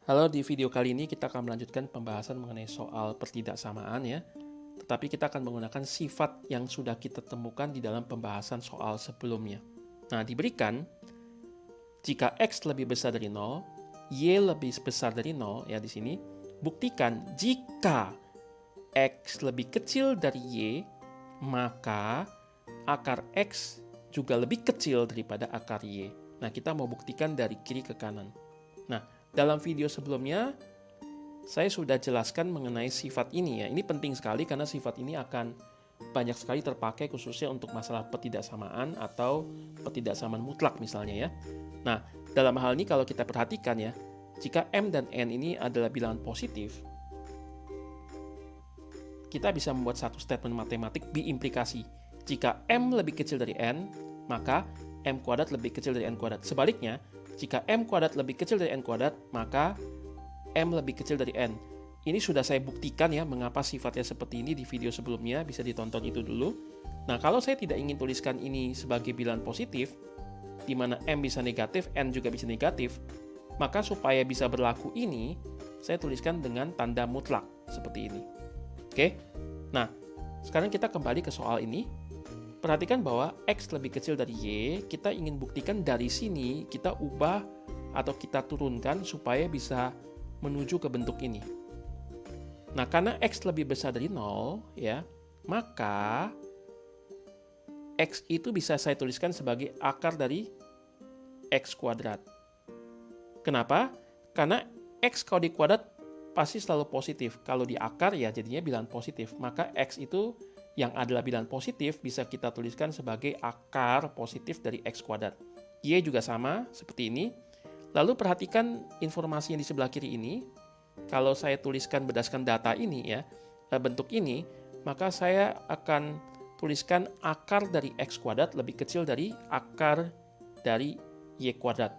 Halo, di video kali ini kita akan melanjutkan pembahasan mengenai soal pertidaksamaan ya. Tetapi kita akan menggunakan sifat yang sudah kita temukan di dalam pembahasan soal sebelumnya. Nah, diberikan jika X lebih besar dari 0, Y lebih besar dari 0 ya di sini. Buktikan jika X lebih kecil dari Y, maka akar X juga lebih kecil daripada akar Y. Nah, kita mau buktikan dari kiri ke kanan. Nah, dalam video sebelumnya, saya sudah jelaskan mengenai sifat ini ya. Ini penting sekali karena sifat ini akan banyak sekali terpakai khususnya untuk masalah pertidaksamaan atau pertidaksamaan mutlak misalnya ya. Nah, dalam hal ini kalau kita perhatikan ya, jika M dan N ini adalah bilangan positif, kita bisa membuat satu statement matematik biimplikasi. Jika M lebih kecil dari N, maka M kuadrat lebih kecil dari N kuadrat. Sebaliknya, jika M kuadrat lebih kecil dari N kuadrat, maka M lebih kecil dari N. Ini sudah saya buktikan ya, mengapa sifatnya seperti ini di video sebelumnya, bisa ditonton itu dulu. Nah, kalau saya tidak ingin tuliskan ini sebagai bilangan positif, di mana M bisa negatif, N juga bisa negatif, maka supaya bisa berlaku ini, saya tuliskan dengan tanda mutlak, seperti ini. Oke? Nah, sekarang kita kembali ke soal ini. Perhatikan bahwa X lebih kecil dari Y, kita ingin buktikan dari sini, kita ubah atau kita turunkan supaya bisa menuju ke bentuk ini. Nah, karena X lebih besar dari 0, ya, maka X itu bisa saya tuliskan sebagai akar dari X kuadrat. Kenapa? Karena X kalau di kuadrat pasti selalu positif. Kalau di akar ya jadinya bilangan positif. Maka X itu yang adalah bilangan positif bisa kita tuliskan sebagai akar positif dari X kuadrat. Y juga sama, seperti ini. Lalu perhatikan informasi yang di sebelah kiri ini. Kalau saya tuliskan berdasarkan data ini ya, bentuk ini, maka saya akan tuliskan akar dari X kuadrat lebih kecil dari akar dari Y kuadrat.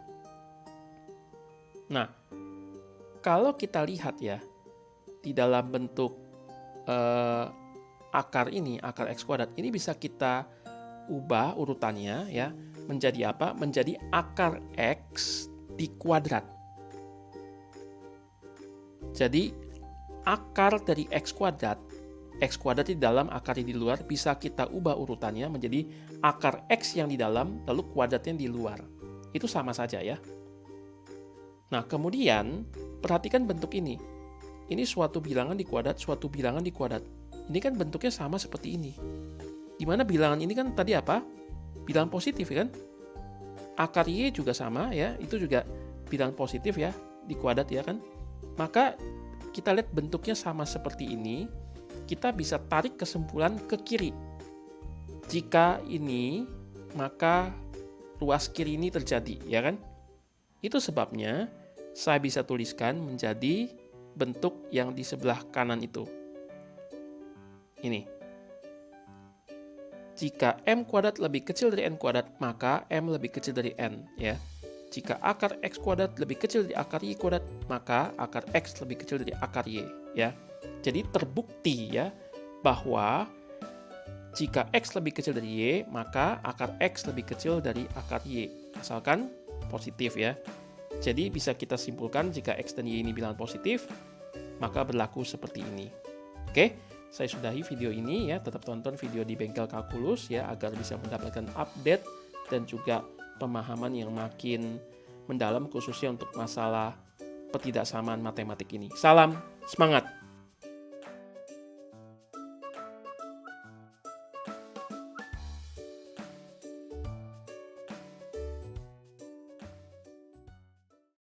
Nah, kalau kita lihat ya, di dalam bentuk akar ini, akar X kuadrat, ini bisa kita ubah urutannya ya, menjadi apa? Menjadi akar X di kuadrat. Jadi, akar dari X kuadrat di dalam, akar di luar, bisa kita ubah urutannya menjadi akar X yang di dalam, lalu kuadratnya di luar. Itu sama saja ya. Nah, kemudian, perhatikan bentuk ini. Ini suatu bilangan di kuadrat, suatu bilangan di kuadrat. Ini kan bentuknya sama seperti ini. Dimana bilangan ini kan tadi apa? Bilangan positif kan? Akar Y juga sama ya, itu juga bilangan positif ya, di kuadrat ya kan? Maka kita lihat bentuknya sama seperti ini, kita bisa tarik kesimpulan ke kiri. Jika ini, maka ruas kiri ini terjadi, ya kan? Itu sebabnya saya bisa tuliskan menjadi bentuk yang di sebelah kanan itu. Ini. Jika M kuadrat lebih kecil dari N kuadrat, maka M lebih kecil dari N, ya. Jika akar X kuadrat lebih kecil dari akar Y kuadrat, maka akar X lebih kecil dari akar Y, ya. Jadi terbukti ya bahwa jika X lebih kecil dari Y, maka akar X lebih kecil dari akar Y, asalkan positif ya. Jadi bisa kita simpulkan jika X dan Y ini bilangan positif, maka berlaku seperti ini. Oke, saya sudahi video ini ya. Tetap tonton video di Bengkel Kalkulus ya, agar bisa mendapatkan update dan juga pemahaman yang makin mendalam khususnya untuk masalah pertidaksamaan matematik ini. Salam semangat!